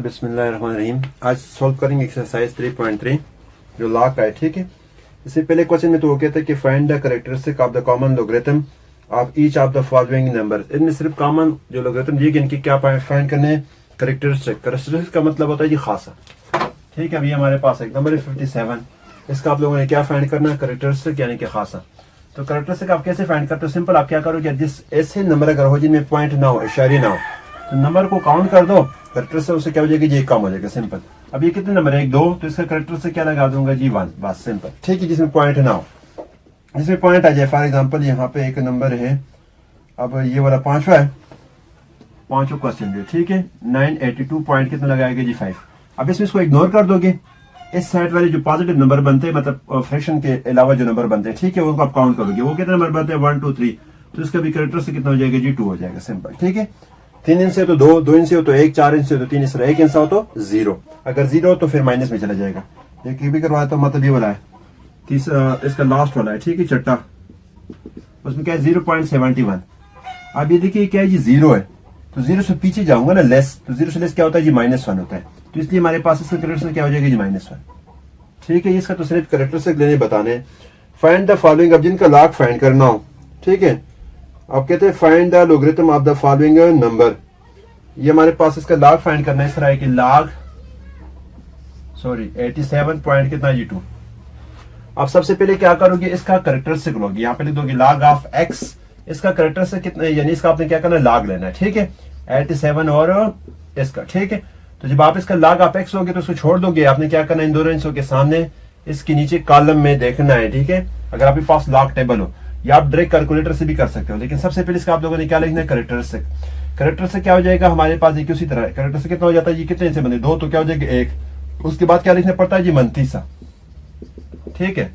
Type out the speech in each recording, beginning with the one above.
बिस्मिल्लाहिर्रहमानिर्रहीम। आज सॉल्व करेंगे एक्सरसाइज 3.3 जो लॉग का है। ठीक है, इससे पहले क्वेश्चन में तो वो कहता है कि find the characteristic of the common logarithm of each of the following number. इनमें सिर्फ कॉमन जो लोगरिथम दिए गए इनकी क्या फाइंड करने हैं, कैरेक्टरिस्टिक। कैरेक्टरिस्टिक का मतलब होता है जी खासा। ठीक है, अभी हमारे पास एक नंबर है 57, इसका आप लोगों ने क्या फाइंड करना है, कैरेक्टरिस्टिक यानी कि खासा। तो कैरेक्टरिस्टिक आप कैसे फाइंड करते हो, सिंपल आप क्या करोगे, जिस ऐसे नंबर अगर हो जिनमें पॉइंट ना हो, इशारे ना हो, तो नंबर को काउंट कर दो, कैरेक्टर से उससे क्या हो जाएगी जी, कम हो जाएगा। सिंपल। अब ये कितने नंबर है, 1 2, तो इसका कैरेक्टर से क्या लगा दूंगा जी 1, बस सिंपल। ठीक है, जिसमें पॉइंट ना हो, जिसमें पॉइंट आ जाए। फॉर एग्जांपल यहाँ पे एक नंबर है, अब ये वाला 5वां है, 5वां क्वेश्चन जो ठीक है 982 पॉइंट कितना लगाएगा जी 5। अब इसमें इसको इग्नोर कर दोगे, इस साइड वाले जो पॉजिटिव नंबर बनते हैं, मतलब फ्रैक्शन के अलावा जो नंबर बनते हैं, ठीक है, उनको आप काउंट करोगे, वो कितने नंबर बनते हैं 1 2 3, तो इसका भी कैरेक्टर से कितना हो जाएगा जी 2 हो जाएगा। सिंपल। ठीक है, 3 इंच से तो 2, 2 इंच से हो तो 1, 4 इंच से तो 3, इस तरह 1 इंच हो तो 0, अगर 0 हो तो फिर माइनस में चला जाएगा। ये भी करवाया तो मतलब ये वाला है, इसका लास्ट वाला है, ठीक है, चट्टा, उसमें क्या है 0.71। अब ये देखिए क्या है जी 0 है, तो 0 से पीछे जाऊंगा ना लेस, तो 0 से लेस क्या होता है जी -1 होता है, तो इसलिए हमारे पास इसका कैरेक्टर क्या हो जाएगा जी -1। ठीक है, इसका तो सिर्फ कैरेक्टरिस्टिक लेने बताने। फाइंड द फॉलोइंग, अब जिनका लॉग फाइंड करना हो, ठीक है, अब कहते हैं find the logarithm of the following number. ये हमारे पास इसका लॉग फाइंड करना है, इस तरह है कि लॉग 87 पॉइंट कितना जी 2। अब सबसे पहले क्या करोगे, इसका कैरेक्टरिस्टिक लोगे, यहाँ पे लिख दोगे लॉग ऑफ x, इसका कैरेक्टरिस्टिक कितना है, यानी इसका आपने क्या करना है, लॉग लेना है। ठीक है, 87 और इसका। ठीक है, तो जब आप इसका log ऑफ x लोगे तो उसको छोड़ दोगे, आपने क्या करना है, इन दोनों इंचों के सामने इसके नीचे कॉलम में देखना है। ठीक है, अगर आपके पास log टेबल हो, या आप डायरेक्ट कैलकुलेटर से भी कर सकते हो, लेकिन सबसे पहले इसका आप लोगों ने क्या लिखना है, कैरेक्टरिस्टिक। कैरेक्टरिस्टिक क्या हो जाएगा हमारे पास, एक उसी तरह है, कैरेक्टरिस्टिक कितना हो जाता है, ये कितने से बने 2, तो क्या हो जाएगा 1। उसके बाद क्या लिखना पड़ता है जी 32। ठीक है,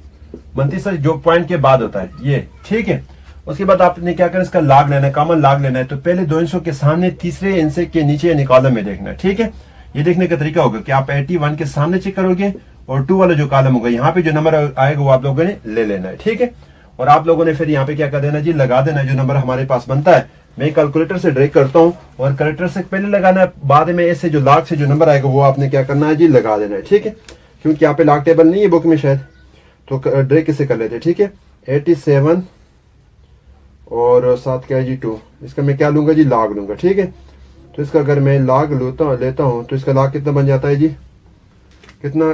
32 जो पॉइंट के बाद होता है ये। ठीक है, उसके बाद आपने क्या करना, इसका log लेना है, कॉमन log लेना है, तो पहले 2 इंचों के सामने तीसरे इंच के नीचे यानी कॉलम में देखना है। ठीक है, ये देखने का तरीका होगा कि आप 81 के सामने चेक करोगे, और 2 वाला जो कॉलम होगा यहाँ पे जो नंबर आएगा वो आप लोगों ने ले लेना है। ठीक है, और आप लोगों ने फिर यहाँ पे क्या कर देना जी, लगा देना जो नंबर हमारे पास बनता है। मैं कैलकुलेटर से डायरेक्ट करता हूँ, और कैरेक्टर से पहले लगाना है, बाद में ऐसे जो log से जो नंबर आएगा वो आपने क्या करना है जी, लगा देना है। ठीक है, क्योंकि यहाँ पे log टेबल नहीं है बुक में शायद, तो डायरेक्ट इससे कर लेते हैं। ठीक है, 87 और साथ क्या है जी 2, इसका मैं क्या लूंगा जी, log लूंगा। ठीक है, तो इसका अगर मैं log लेता हूं तो इसका log कितना बन जाता है जी, कितना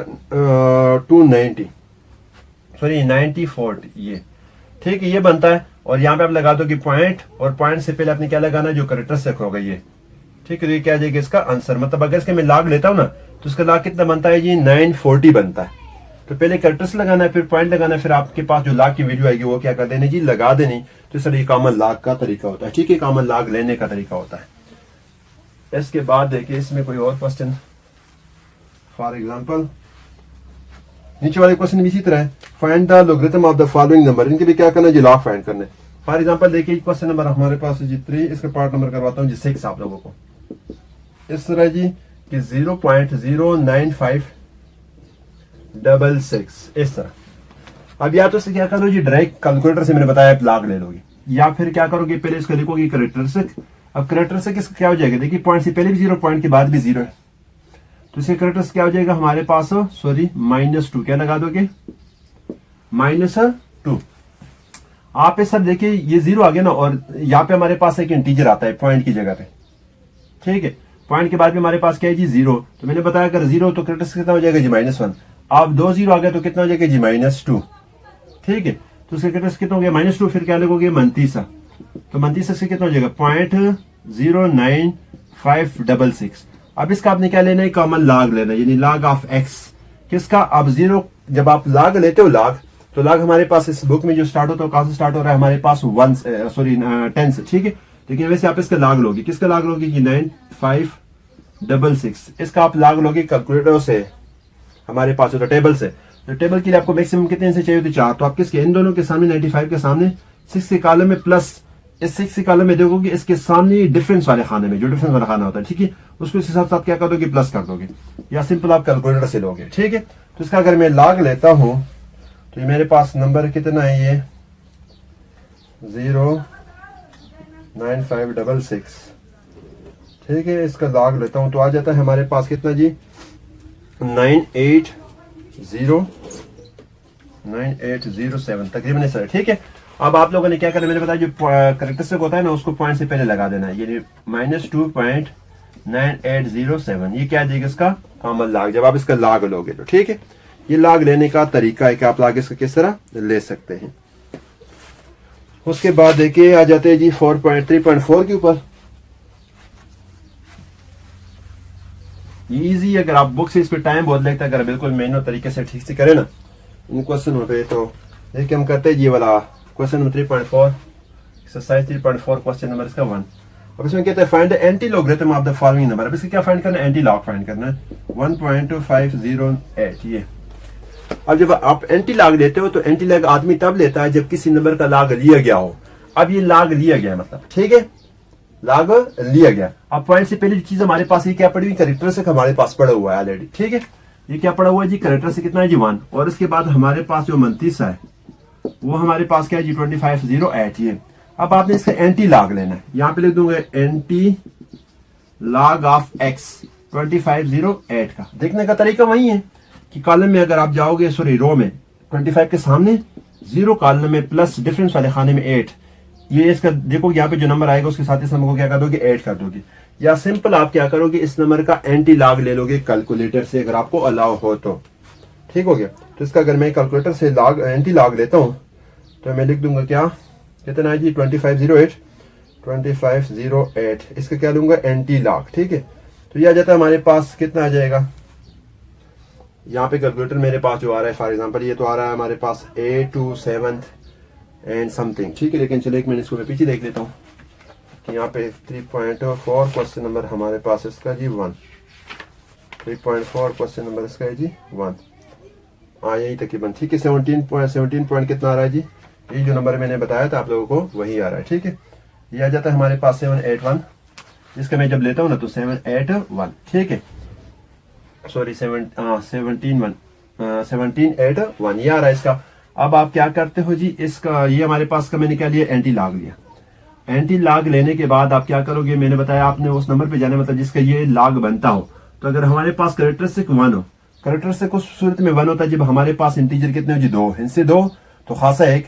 9040 ये। ठीक है, ये बनता है, और यहाँ पे आप लगा दो कि पॉइंट, और पॉइंट से पहले आपने क्या लगाना है, जो कैरेक्टरिस्टिक होगा ये। ठीक है, तो ये क्या आ जाएगा इसका आंसर, मतलब अगर इसके मैं log लेता हूं ना, तो इसका log कितना बनता है जी 940 बनता है। तो पहले कैरेक्टरिस्टिक लगाना है, फिर पॉइंट लगाना है, फिर आपके पास जो log की वैल्यू आएगी वो क्या कर देनी जी, लगा देनी। तो इस तरह कॉमन log का तरीका होता है। ठीक है, कॉमन log लेने का तरीका होता है। इसके बाद देखिए इसमें कोई और क्वेश्चन, फॉर एग्जांपल नीचे वाले क्वेश्चन भी इसी तरह है, find the logarithm of the following number. इनके लिए क्या करना है जी, log फाइंड करना है। फॉर एग्जांपल देखिए क्वेश्चन नंबर हमारे पास है जी 3, इसका पार्ट नंबर करवाता हूँ जी 6 आप लोगों को, इस तरह जी कि 0.09566 इस तरह। अब या तो इससे क्या करो जी, डायरेक्ट कैलकुलेटर से मैंने बताया आप log ले लोगे, या फिर क्या करोगे, पहले इसको लिखोगे कैरेक्टरिस्टिक। अब कैरेक्टरिस्टिक इसका क्या हो जाएगा, देखिए पॉइंट से पहले भी 0, पॉइंट के बाद भी 0 है, तो इसके कैरेक्टरिस्टिक क्या हो जाएगा हमारे पास, -2, क्या लगा दोगे, -2। आप सर देखिए ये 0 आ गया ना, और यहाँ पे हमारे पास एक इंटीजर आता है पॉइंट की जगह पे। ठीक है, पॉइंट के बाद भी हमारे पास क्या है जी 0, तो मैंने बताया अगर 0 तो कैरेक्टरिस्टिक कितना हो जाएगा जी -1। अब 2 0 आ गया तो कितना हो जाएगा जी -2। ठीक है, तो उसके कैरेक्टरिस्टिक कितना हो गया -2, फिर क्या लगोगे 32, तो 32 से कितना हो जाएगा 0.09566। अब इसका आपने क्या लेना है, कॉमन log लेना है, यानी log ऑफ x किसका। अब 0 जब आप log लेते हो log, तो log हमारे पास इस बुक में जो स्टार्ट होता है कहां से स्टार्ट हो रहा है, हमारे पास 10 से। ठीक है, लेकिन वैसे आप इसका log लोगे, किसका log लोगे कि 9566, इसका आप log लोगे कैलकुलेटर से, हमारे पास होता टेबल से। तो टेबल के लिए आपको मैक्सिमम कितने से चाहिए होते, 4, तो आप किसके, इन दोनों के सामने 95 के सामने 6 के कॉलम में प्लस, इस 6 के कॉलम में देखोगे इसके सामने डिफरेंस वाले खाने में, जो डिफरेंस वाला खाना होता है, ठीक है, उसको इसके साथ साथ क्या कर दोगे, प्लस कर दोगे, या सिंपल आप कैलकुलेटर से लोगे। ठीक है, तो इसका अगर मैं log लेता हूं तो ये मेरे पास नंबर कितना है, ये 09566। ठीक है, इसका log लेता हूं तो आ जाता है हमारे पास कितना जी 9807 तकरीबन सर। ठीक है, अब आप लोगों ने क्या करना है, मैंने बताया जो करेक्टरिस्टिक होता है ना उसको पॉइंट से पहले लगा देना है, यानी -2.9807 ये क्या देगा इसका कॉमन लॉग जब आप इसका लॉग लोगे तो। ठीक है, ये लॉग लेने का तरीका है कि आप लॉग इसका किस तरह ले सकते हैं। उसके बाद देखिए आ जाते हैं जी 3.4 के ऊपर। इजी, अगर आप बुक से इस पे टाइम बहुत लगता है, अगर बिल्कुल मैनुअल तरीके से ठीक से करें ना इन क्वेश्चन पे तो देखिए हम करते हैं ये वाला question number 3.4 exercise 3.4 question number इसका 1। अब इसमें कहता है find the anti logarithm of the following number. अब इसका क्या फाइंड करना है, एंटी लॉग फाइंड करना है 1.2508 ये। अब जब आप एंटी लॉग लेते हो तो एंटी लॉग आदमी तब लेता है जब किसी नंबर का लॉग लिया गया हो। अब ये लॉग लिया गया मतलब, ठीक है, लॉग लिया गया। अब पॉइंट से पहले जो चीज हमारे पास ये क्या पड़ी हुई कैरेक्टरिस्टिक हमारे पास पड़ा हुआ है ऑलरेडी। ठीक है, ये क्या पड़ा हुआ है जी कैरेक्टरिस्टिक कितना है जी 1, और इसके बाद हमारे पास जो 29 है वो हमारे पास क्या है जी 2508 ये। अब आपने इसका एंटी लॉग लेना है, यहां पे लिख दूंगा एंटी लॉग ऑफ एक्स 2508 का। देखने का तरीका वही है कि कॉलम में अगर आप जाओगे सॉरी रो में 25 के सामने 0 कॉलम में प्लस डिफरेंस वाले खाने में 8, ये इसका देखो यहाँ पे जो नंबर आएगा उसके साथ इस नंबर को क्या कर दोगे 8 कर दोगे। या सिंपल आप क्या करोगे इस नंबर का एंटी लॉग ले लोगे कैलकुलेटर से अगर आपको अलाउ हो तो। ठीक हो गया, तो इसका अगर मैं कैलकुलेटर से लॉग एंटी लॉग लेता हूं तो मैं लिख दूंगा क्या कितना है जी 2508 इसका क्या लूंगा एंटी लॉग। ठीक है, तो ये आ जाता है हमारे पास कितना आ जाएगा, यहाँ पे कैलकुलेटर मेरे पास जो आ रहा है फॉर एग्जांपल ये तो आ रहा है हमारे पास 8 to 7 एंड समथिंग। ठीक है, लेकिन चलो एक मिनट इसको मैं पीछे देख लेता हूँ कि यहाँ पे 3.4 क्वेश्चन नंबर हमारे पास इसका जी 1, 3.4 क्वेश्चन नंबर इसका है जी 1 यही तकरीबन। ठीक है, 17 पॉइंट कितना आ रहा है जी, ये जो नंबर मैंने बताया था आप लोगों को वही आ रहा है। ठीक है, ये आ जाता है हमारे पास 781, इसका मैं जब लेता हूँ ना तो 781। ठीक है, सॉरी 1781 ये आ रहा है इसका। अब आप क्या करते हो जी इसका ये हमारे पास का मैंने क्या लिया एंटी लॉग लिया। एंटी लॉग लेने के बाद आप क्या करोगे, मैंने बताया आपने उस नंबर पे जाना मतलब जिसका ये लॉग बनता हो। तो अगर हमारे पास कैरेक्टरिस्टिक 1 हो, कैरेक्टरिस्टिक उस सूरत में 1 होता है जब हमारे पास इंटीजर कितने हो जी 2, इनसे 2 तो खासा 1,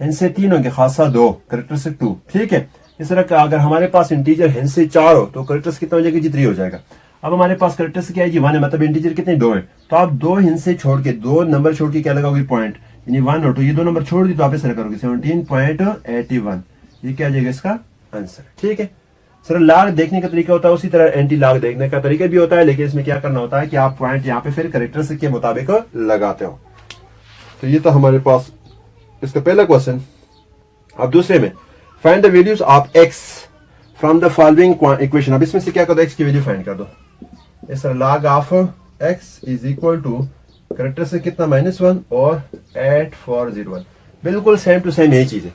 इनसे 3 होंगे खासा 2, कैरेक्टरिस्टिक 2। ठीक है, इस तरह का अगर हमारे पास इंटीजर इनसे 4 हो तो कैरेक्टरिस्टिक कितना हो जाएगा जी 3 हो जाएगा। अब हमारे पास कैरेक्टरिस्टिक क्या है जी 1 है, मतलब इंटीजर कितने 2 है, तो आप 2 हिंसे छोड़ के 2 नंबर छोड़ के क्या लगाओगे पॉइंट, यानी 1 और 2 ये 2 नंबर छोड़ दी तो आप इस तरह करोगे 17.81 ये क्या आ जाएगा इसका आंसर। ठीक है, सर लॉग देखने का तरीका होता है उसी तरह एंटी लॉग देखने का तरीका भी होता है, लेकिन इसमें क्या करना होता है कि आप पॉइंट यहाँ पे फिर कैरेक्टरिस्टिक के मुताबिक लगाते हो। तो ये तो हमारे पास इसका पहला क्वेश्चन। अब दूसरे में find the values of x from the following equation. अब इसमें से क्या कर दो एक्स की वैल्यू फाइंड कर दो। इस तरह log of x is equal to characteristic कितना -1 और 8401, बिल्कुल सेम टू सेम यही चीज है।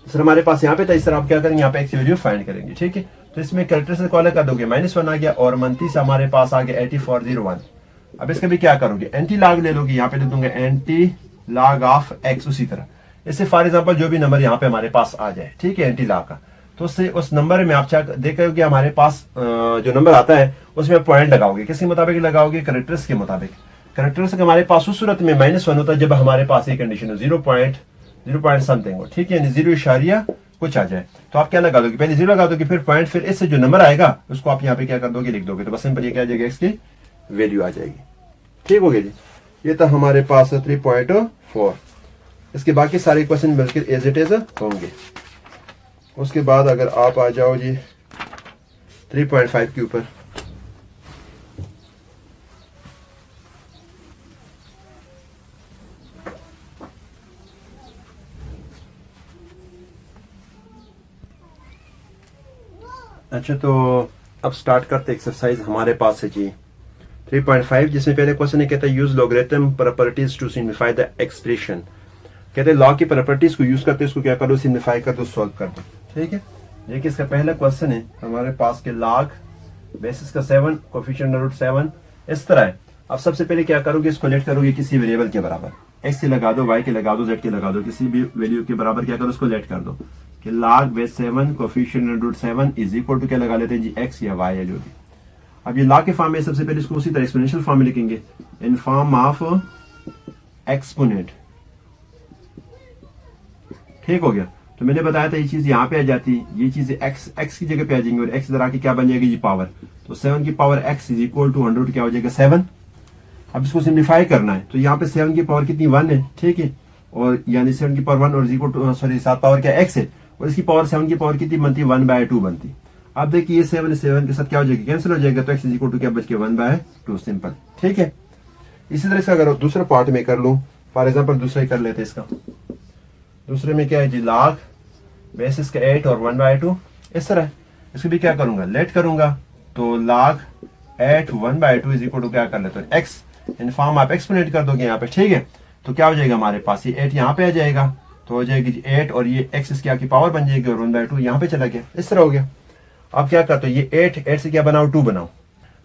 सर हमारे पास यहाँ पे था, इस तरह आप क्या करेंगे यहाँ पे एक्स की वैल्यू फाइंड करेंगे। ठीक है, तो इसमें कैरेक्टरिस्टिक कॉलर कर दोगे -1 आ गया और 29 हमारे पास आ गया 8401। अब इसका भी क्या करोगे एंटी लॉग ले लोगे, यहाँ पे लिख दूंगा एंटी लॉग ऑफ एक्स। उसी तरह इससे फॉर एग्जाम्पल जो भी नंबर यहाँ पे हमारे पास आ जाए, ठीक है एंटी लॉग का, तो उससे उस नंबर में आप देखोगे हमारे पास जो नंबर आता है उसमें पॉइंट लगाओगे, किसके मुताबिक लगाओगे कैरेक्टरिस्टिक के मुताबिक। कैरेक्टरिस्टिक हमारे पास उस सूरत में -1 होता है जब हमारे पास एक कंडीशन हो 0 पॉइंट समथिंग हो। ठीक है, 0 कुछ आ जाए तो आप क्या लगा दोगे, पहले 0 लगा दोगे फिर पॉइंट, फिर इससे जो नंबर आएगा उसको आप यहाँ पे क्या कर दोगे लिख दोगे, तो बस सिंपल ये क्या आ जाएगा एक्स की वैल्यू आ जाएगी। ठीक हो गया जी, ये तो हमारे पास 3.4। इसके बाकी सारे क्वेश्चन बिल्कुल एज इट इज होंगे। उसके बाद अगर आप आ जाओ जी 3.5 के ऊपर, अच्छा तो अब स्टार्ट करते एक्सरसाइज हमारे पास है जी 3.5, जिसमें पहले क्वेश्चन है कहता है use logarithm properties to simplify the expression. कहते हैं लॉग की प्रॉपर्टीज को यूज करते इसको क्या करो सिम्प्लीफाई कर दो, सॉल्व कर दो। ठीक है, ये किसका पहला क्वेश्चन है हमारे पास के लॉग बेसिस का 7 कोएफिशिएंट रूट 7 इस तरह है। अब सबसे पहले क्या करोगे इसको लेट करोगे किसी वेरिएबल के बराबर, एक्स के लगा दो, वाई के लगा दो, जेड के लगा दो, किसी भी वैल्यू के बराबर क्या करो उसको लेट कर दो। कि log base 7 coefficient root 7 is equal to क्या लगा लेते हैं जी x या y है जो भी। अब ये log के फॉर्म में सबसे पहले इसको उसी तरह एक्सपोनेंशियल फॉर्म में लिखेंगे इन फॉर्म ऑफ एक्सपोनेंट। ठीक हो गया। तो मैंने बताया था ये चीज यहाँ पे आ जाती, ये चीज x की जगह पे आ जाएंगी और x इधर आके क्या बन जाएगी जी पावर। तो 7 की power x is equal to 100 क्या हो जाएगा 7। अब इसको सिंप्लीफाई करना है तो यहाँ पे 7 की पावर कितनी 1 है, ठीक है, और यानी 7 की पावर 1 और इक्वल टू सॉरी 7 पावर क्या x है और इसकी पावर 7 की पावर कितनी बनती है 1/2 बनती। अब देखिए 7 के साथ क्या हो जाएगा कैंसिल हो जाएगा तो x इज इक्वल टू क्या बच गया 1/2 सिंपल। ठीक है। इसी तरह से अगर दूसरे पार्ट में कर लूं, फॉर एग्जाम्पल दूसरा ही कर लेते इसका। दूसरे में क्या है जी log बेस इसका 8 और 1/2 इस तरह। इसको भी क्या करूंगा लेट करूंगा तो log 8 1/2 इज इक्वल टू क्या कर लेते हैं x इन फॉर्म आप एक्सपोनेंट कर दोगे यहाँ पे। ठीक है। तो क्या हो जाएगा हमारे पास ये 8 यहाँ पे आ जाएगा तो हो जाएगी जी 8 और ये x इसकी की पावर बन जाएगी और 1/2 यहाँ पे चला गया। इस तरह हो गया। अब क्या करते हो ये 8 से क्या बनाओ 2 बनाओ।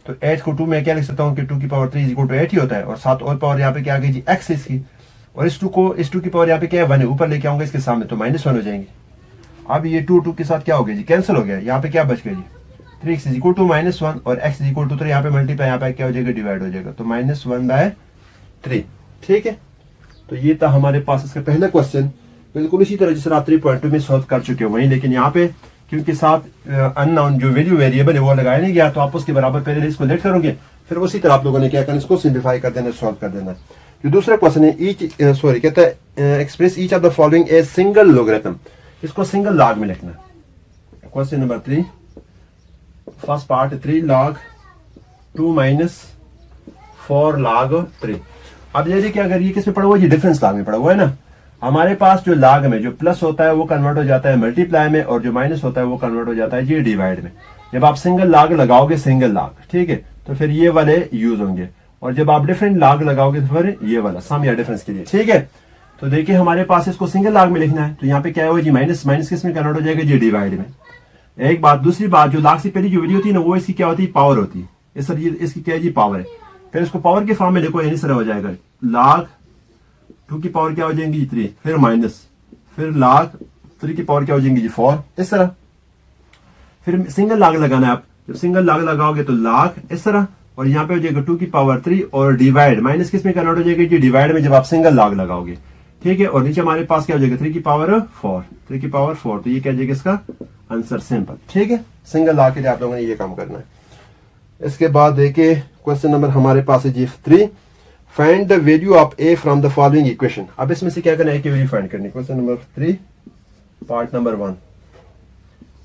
तो 8 को 2 में क्या लिख सकता हूँ कि 2 की पावर 3 इज इक्वल टू 8 ही होता है और 7 और पावर यहाँ पे क्या आ गई जी x इसकी और इस 2 की पावर यहाँ पे क्या है 1 है, ऊपर लेके आऊंगा इसके सामने तो -1 हो जाएंगे। अब ये 2 के साथ क्या हो गया जी कैंसिल हो गया। यहाँ पे क्या बच गया जी 3x इज इक्वल टू -1 और x इज इक्वल टू 3 यहाँ पे मल्टीप्लाई यहाँ पे क्या हो जाएगा डिवाइड हो जाएगा तो -1/3। ठीक है। तो ये था हमारे पास इसका पहला क्वेश्चन। बिल्कुल इसी तरह जिस तरह आप 3.2 में सॉल्व कर चुके हो वही, लेकिन यहाँ पे क्योंकि साथ अननोन जो वैल्यू वेरिएबल है वो लगाया नहीं गया तो आप उसके बराबर पहले इसको लेट करोगे फिर उसी तरह आप लोगों ने क्या करना इसको सिंप्लीफाई कर देना सॉल्व कर देना। जो दूसरा क्वेश्चन है कहता है express each of the following a single logarithm. इसको सिंगल लॉग में लिखना। Question number 3 first part 3 log 2 - 4 log 3। अब ये देखिए अगर ये किस में पड़ा हुआ है डिफरेंस लॉग में पड़ा हुआ है ना। हमारे पास जो log में जो प्लस होता है वो कन्वर्ट हो जाता है मल्टीप्लाई में और जो माइनस होता है वो कन्वर्ट हो जाता है जी डिवाइड में। जब आप सिंगल लॉग लगाओगे सिंगल लॉग, ठीक है, तो फिर ये वाले यूज होंगे और जब आप डिफरेंट लॉग लगाओगे तो फिर ये वाला सम या डिफरेंस के लिए। ठीक है। तो देखिए हमारे पास इसको सिंगल लॉग में लिखना है तो यहाँ पे क्या होगा जी माइनस किस में कन्वर्ट हो जाएगा जी डिवाइड में। एक बात। दूसरी बात जो log से पहली जो वैल्यू होती है ना वो इसकी क्या होती है पावर होती है। इस तरह इसकी क्या है जी पावर है। फिर इसको पावर के फॉर्म में लिखो इस तरह हो जाएगा log 2 की पावर क्या हो जाएंगी जी 3 फिर माइनस फिर log 3 की पावर क्या हो जाएंगी जी 4 इस तरह। फिर सिंगल लॉग लगाना है आप। जब सिंगल लॉग लगाओगे तो log इस तरह और यहाँ पे हो जाएगा 2 की पावर 3 और डिवाइड माइनस किस में कन्वर्ट हो जाएगी जी डिवाइड में जब आप सिंगल लॉग लगाओगे। ठीक है। और नीचे हमारे पास क्या हो जाएगा 3 की पावर 4 तो ये क्या जाएगा इसका आंसर सिंपल। ठीक है। सिंगल लॉग के लिए आप लोगों ने ये काम करना है। इसके बाद देखिए क्वेश्चन नंबर हमारे पास है जी 3 find the value of a from the following equation. अब इसमें से क्या करना है a की वैल्यू फाइंड करनी। क्वेश्चन नंबर 3 पार्ट नंबर 1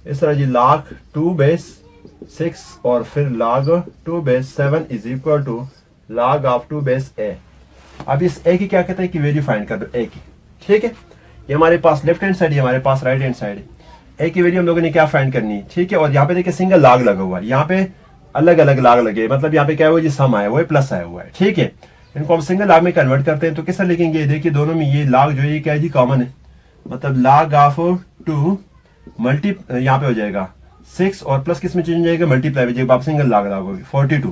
इस तरह जी log 2 बेस 6 और फिर log 2 base 7 is equal to log of 2 base a। अब इस a की क्या कहते हैं कि वैल्यू फाइंड कर दो a की। ठीक है। ये हमारे पास लेफ्ट हैंड साइड है हमारे पास राइट हैंड साइड है। a की वैल्यू हम लोगों ने क्या फाइंड करनी है। ठीक है। और यहाँ पे देखिए सिंगल लॉग लगा हुआ है, यहाँ पे अलग अलग लॉग लगे मतलब यहाँ पे क्या हुआ जी सम आया हुआ है प्लस आया हुआ है। ठीक है। इनको हम सिंगल लॉग में कन्वर्ट करते हैं तो किस तरह लिखेंगे देखिए दोनों में ये लॉग जो है क्या है जी कॉमन है मतलब log ऑफ 2 मल्टी यहाँ पे हो जाएगा 6 और प्लस किस में चेंज हो जाएगा मल्टीप्लाई में जब आप सिंगल लॉग लागोगे 42।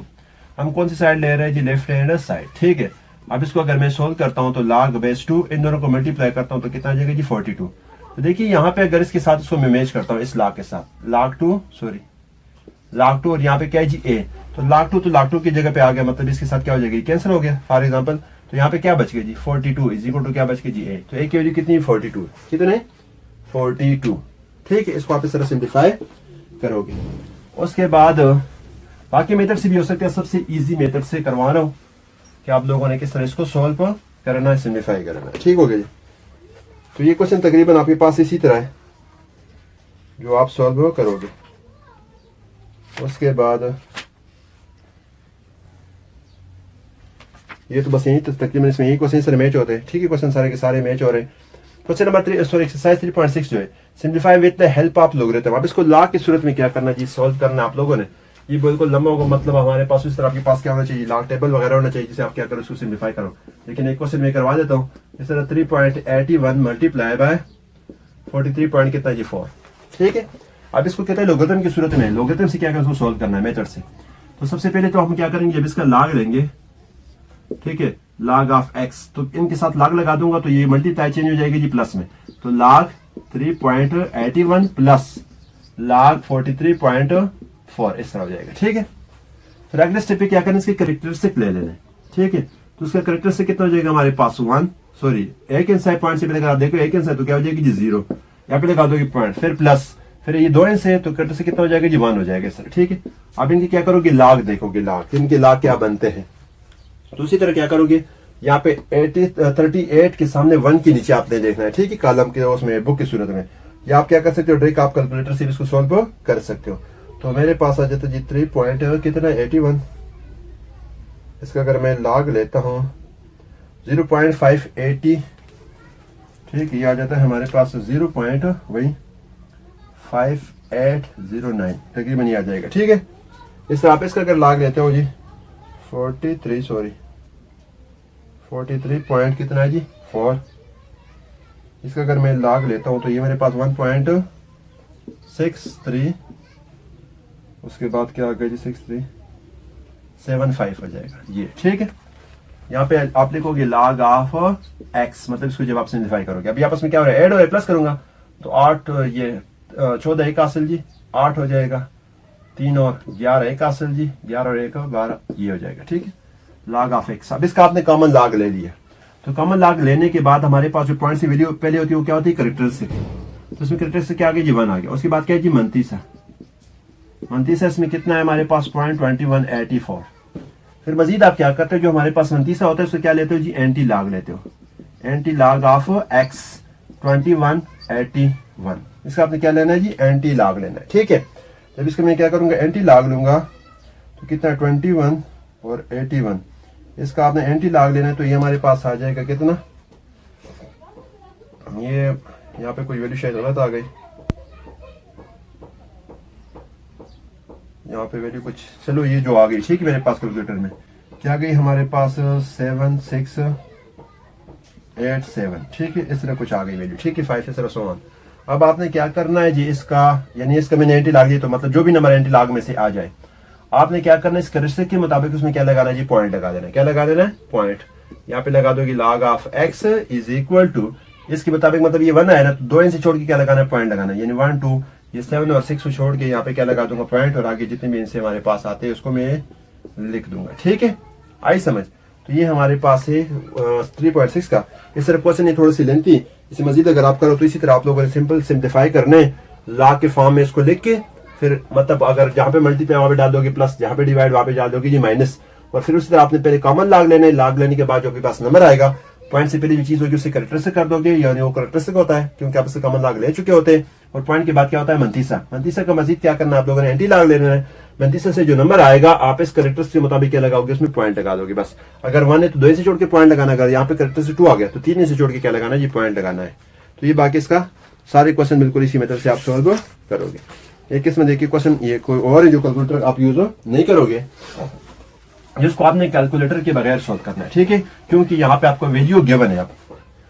हम कौन सी साइड ले रहे हैं जी लेफ्ट हैंड साइड। ठीक है। अब इसको अगर मैं सोल्व करता हूं तो log बेस 2 इन दोनों को मल्टीप्लाई करता हूं तो कितना आ जाएगा जी 42। तो देखिए यहाँ पे अगर इसके साथ इसको मैं मैच करता हूँ इस log के साथ log 2 और यहाँ पे क्या है जी a तो log 2 की जगह पे आ गया मतलब इसके साथ क्या हो जाएगी कैंसिल हो गया फॉर एग्जाम्पल। तो यहाँ पे क्या बच गया जी 42 इज इक्वल टू क्या बच गया जी a। तो a की वैल्यू कितनी 42 कितने 42। ठीक है। इसको आप इस तरह सिंप्लीफाई करोगे। उसके बाद बाकी मेथड से भी हो सकता है, सबसे इजी मेथड से करवा रहा हूं कि आप लोगों ने किस तरह इसको सॉल्व करना है सिंप्लीफाई करना है। ठीक हो गया जी। तो ये क्वेश्चन तकरीबन आपके पास इसी तरह है जो आप सॉल्व करोगे। उसके बाद ये तो बस यही तकरीबन इसमें यही क्वेश्चन सारे मैच होते हैं। ठीक है। क्वेश्चन सारे के सारे मैच हो रहे हैं। क्वेश्चन नंबर 3 सॉरी एक्सरसाइज 3.6 जो है simplify with the help of logarithm. अब इसको लॉग की सूरत में क्या करना चाहिए सॉल्व करना आप लोगों ने। ये बिल्कुल लंबा होगा मतलब हमारे पास इस तरह आपके पास क्या होना चाहिए लॉग टेबल वगैरह होना चाहिए जिसे आप क्या करो उसको सिंप्लीफाई करो। लेकिन एक क्वेश्चन मैं करवा देता हूँ इस तरह 3.81 मल्टीप्लाई बाय 43 पॉइंट कितना जी 4। ठीक है। अब इसको कहते हैं लोगरिथम की सूरत में। लोगरिथम से क्या करना उसको सॉल्व करना है मेथड से। तो सबसे पहले तो हम क्या करेंगे जब इसका लॉग लेंगे ठीक है log ऑफ x तो इनके साथ log लगा दूंगा तो ये मल्टीप्लाई चेंज हो जाएगी जी प्लस में तो log 43.81 प्लस log 43.4 इस तरह हो जाएगा। ठीक है, फिर अगले स्टेप पे क्या करना है, इसके करेक्टरिस्टिक ले लेना है। ठीक है, तो उसका करेक्टरिस्टिक कितना हो जाएगा हमारे पास 1, सॉरी एक इंसाइड पॉइंट से पहले अगर आप देखो एक इंसाइड तो क्या हो जाएगी जी 0, यहाँ पे लगा दोगे पॉइंट, फिर प्लस, फिर ये 2 इंच है तो करेक्टरिस्टिक कितना हो जाएगा जी 1 हो जाएगा सर। ठीक है, अब इनकी क्या करोगे, लाग देखोगे, लाग इनके लाग क्या बनते हैं। तो उसी तरह क्या करोगे, यहाँ पे 38 के सामने 1 के नीचे आपने देखना है। ठीक है, कॉलम के उसमें बुक की सूरत में, या आप क्या कर सकते हो, डायरेक्ट आप कैलकुलेटर से इसको सॉल्व कर सकते हो। तो मेरे पास आ जाता है जी 3 पॉइंट कितना 81, इसका अगर मैं लॉग लेता हूँ 0.580, ठीक है, ये आ जाता है हमारे पास 0.5809 तकरीबन ये आ जाएगा। ठीक है, इस तरह आप इसका अगर लॉग लेते हो जी 43 पॉइंट कितना है जी 4, इसका अगर मैं लॉग लेता हूं तो ये मेरे पास 1.63, उसके बाद क्या आ गया जी 6375 हो जाएगा ये। ठीक है, यहाँ पे आप लिखोगे log ऑफ x, मतलब इसको जब आप सिंप्लीफाई करोगे, अभी आपस में क्या हो रहा है, ऐड और प्लस करूंगा तो 8 ये 14 एक हासिल जी 8 हो जाएगा, 3 और 11 एक हासिल जी 11 और 1 12 ये हो जाएगा। ठीक है, log ऑफ x। अब इसका आपने कॉमन log ले लिया, तो कॉमन log लेने के बाद हमारे पास जो पॉइंट की वैल्यू पहले होती है वो क्या होती है, करेक्टरिस्टिक। तो इसमें करेक्टरिस्टिक क्या आ गया जी 1 आ गया, उसके बाद क्या है जी 29 इसमें कितना है हमारे पास 0.2184। फिर मजीद आप क्या करते हो, जो हमारे पास 29 होता है उसको क्या लेते हो जी एंटी लॉग लेते हो, एंटी लॉग ऑफ x 2181, इसका आपने क्या लेना है जी एंटी लॉग लेना है। ठीक है, जब इसको मैं क्या करूंगा एंटी लॉग लूंगा तो कितना 21 और 81, इसका आपने एंटी लॉग लेना है तो ये हमारे पास आ जाएगा कितना, ये यहाँ पे कोई वैल्यू शायद गलत आ गई, यहाँ पे वैल्यू कुछ, चलो ये जो आ गई ठीक है मेरे पास कैलकुलेटर में क्या गई हमारे पास 7687। ठीक है, इस तरह कुछ आ गई वैल्यू। ठीक है, 5 इस तरह सो ऑन। अब आपने क्या करना है जी, इसका यानी इसका मैंने एंटी लॉग लिया तो मतलब जो भी नंबर एंटी लॉग में से आ जाए, आपने क्या करना है इस करेक्टरिस्टिक के मुताबिक उसमें क्या लगाना है जी पॉइंट लगा देना है। क्या लगा देना है, पॉइंट। यहाँ पे लगा दोगे log of x is equal to, इसके मुताबिक मतलब ये 1 है ना, तो 2 इंच से छोड़ के क्या लगाना है, पॉइंट लगाना है, यानी 1 2 ये 7 और 6 को छोड़ के यहाँ पे क्या लगा दूंगा पॉइंट, और आगे जितने भी इनसे हमारे पास आते हैं उसको मैं लिख दूंगा। ठीक है, आई समझ। तो ये हमारे पास है 3.6 का। इस तरह क्वेश्चन ये थोड़ी सी लेंथी, इसे मजीद अगर आप करो तो इसी तरह आप लोगों ने सिंपल सिंप्लीफाई करना है, log के फॉर्म में इसको लिख के, फिर मतलब अगर जहाँ पे मल्टीप्लाई वहां पे डाल दोगे प्लस, जहाँ पे डिवाइड वहां पे डाल दोगे जी माइनस, और फिर उसी तरह आपने पहले कॉमन log लेना है, log लेने के बाद जो आपके पास नंबर आएगा, पॉइंट से पहले जो चीज होगी उससे करेक्टरिस्टिक कर दोगे, यानी वो करेक्टरिस्टिक होता है क्योंकि आप उससे कॉमन log ले चुके होते हैं, और पॉइंट के बाद क्या होता है 29 का मजीद क्या करना है आप लोगों ने एंटी log लेना है। 29 से जो नंबर आएगा आप इस करेक्टरिस्टिक के मुताबिक क्या लगाओगे, उसमें पॉइंट लगा दोगे बस। अगर 1 है तो 2 से जोड़ के पॉइंट लगाना, अगर यहाँ पे करेक्टरिस्टिक 2 आ गया तो 3 से जोड़ के क्या लगाना है जी पॉइंट लगाना है। तो ये बाकी इसका सारे क्वेश्चन बिल्कुल इसी मेथड से आप सॉल्व करोगे। एक किस्म देखिए क्वेश्चन ये कोई और है जो कैलकुलेटर आप यूज नहीं करोगे, जिसको आपने कैलकुलेटर के बगैर सॉल्व करना है। ठीक है, क्योंकि यहाँ पे आपको वैल्यू गिवन है। आप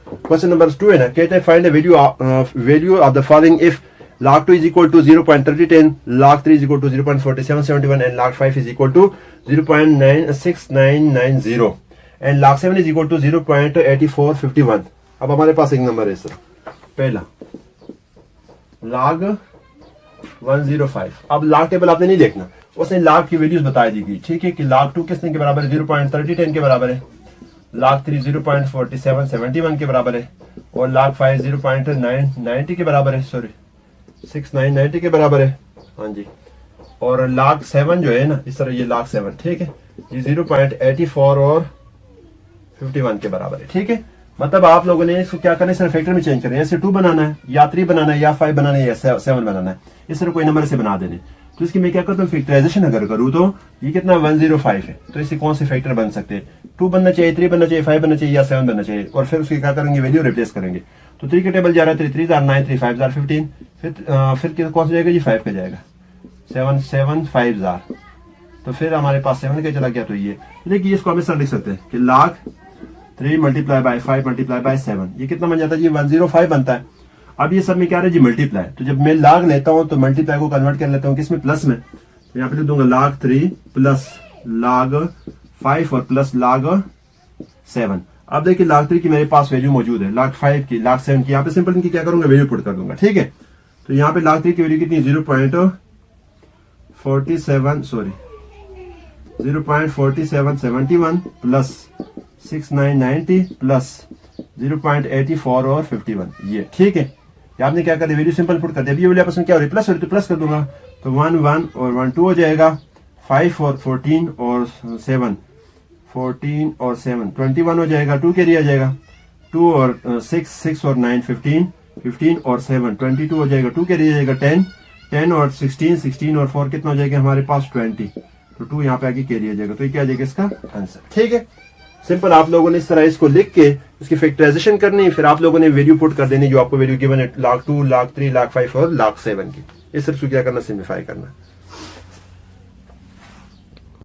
क्वेश्चन नंबर 2 है ना, कहते हैं find the value of the following if log 2 is equal to 0.3010, log 3 is equal to 0.4771 and log 5 is equal to 0.6990 and log 7 is equal to 0.8451। अब हमारे पास एक नंबर है सर, पहला log 105। अब log टेबल आपने नहीं देखना, उसने log की वैल्यूज बता दी गई। ठीक है, कि log 2 किसने के बराबर है, 0.3010 के बराबर है, log 3 0.4771 के बराबर है, और log 5 0.990 के बराबर है, सॉरी 6990 के बराबर है। हाँ जी, और log 7 जो है ना, इस तरह ये log 7 ठीक है, ये 0.84 और 51 के बराबर है। ठीक है, मतलब आप लोगों ने इसको क्या करना है, सर फैक्टर में चेंज करना है, ऐसे 2 बनाना है या 3 बनाना है या 5 बनाना है या 7 बनाना है, इस तरह कोई नंबर से बना देने। तो इसकी मैं क्या करता हूँ, फैक्टराइजेशन अगर करूँ तो ये कितना 105 है, तो इससे कौन से फैक्टर बन सकते हैं, 2 बनना चाहिए, 3 बनना चाहिए, 5 बनना चाहिए या 7 बनना चाहिए, और फिर उसकी क्या करेंगे वैल्यू रिप्लेस करेंगे। तो 3 के टेबल जा रहा है 3 3 9 3 5 15, फिर कौन सा जाएगा जी 5 का जाएगा, 7 7 5 तो फिर हमारे पास 7 का चला गया। तो ये देखिए इसको हम इस तरह लिख सकते हैं कि log 3 multiply by 5 multiply by 7, ये कितना बन जाता है जी 105 बनता है। अब ये सब में क्या रहा है जी मल्टीप्लाई, तो जब मैं log लेता हूं तो मल्टीप्लाई को कन्वर्ट कर लेता हूं किसमें, प्लस में। तो यहाँ पे लिख दूंगा log 3 प्लस log 5 और प्लस log 7। अब देखिए लाख 3 की मेरे पास वैल्यू मौजूद है, लाख 5 की, लाख 7 की। यहाँ पे सिंपल इनकी क्या करूंगा, वैल्यू पुट कर दूंगा, ठीक है। तो यहाँ पे लाख 3 की वैल्यू कितनी, 0.4771 प्लस 6990 प्लस 0.84 और 51, ये ठीक है। ये आपने क्या कर दिया, वैल्यू सिंपल पुट कर दिया। ये वैल्यू आपस में क्या हो रही है, प्लस हो रही है, तो प्लस कर दूंगा। तो 1 1 और 1 2 हो जाएगा, 5 और 14 और 7 14 और 7 21 हो जाएगा, 2 कैरी आ जाएगा, 2 और 6 और 9 15 15 और 7 22 हो जाएगा, 2 कैरी आ जाएगा, 10 और 16 और 4 कितना हो जाएगा हमारे पास 20, तो 2 यहाँ पे आगे कैरी आ जाएगा। तो ये क्या आ जाएगा इसका आंसर, ठीक है। सिंपल आप लोगों ने इस तरह इसको लिख के इसकी फैक्टराइजेशन करनी है, फिर आप लोगों ने वैल्यू पुट कर देनी जो आपको वैल्यू गिवन है, लाख 2, लाख 3, लाख 5 और लाख 7 की। इस तरह से क्या करना, सिम्प्लीफाई करना।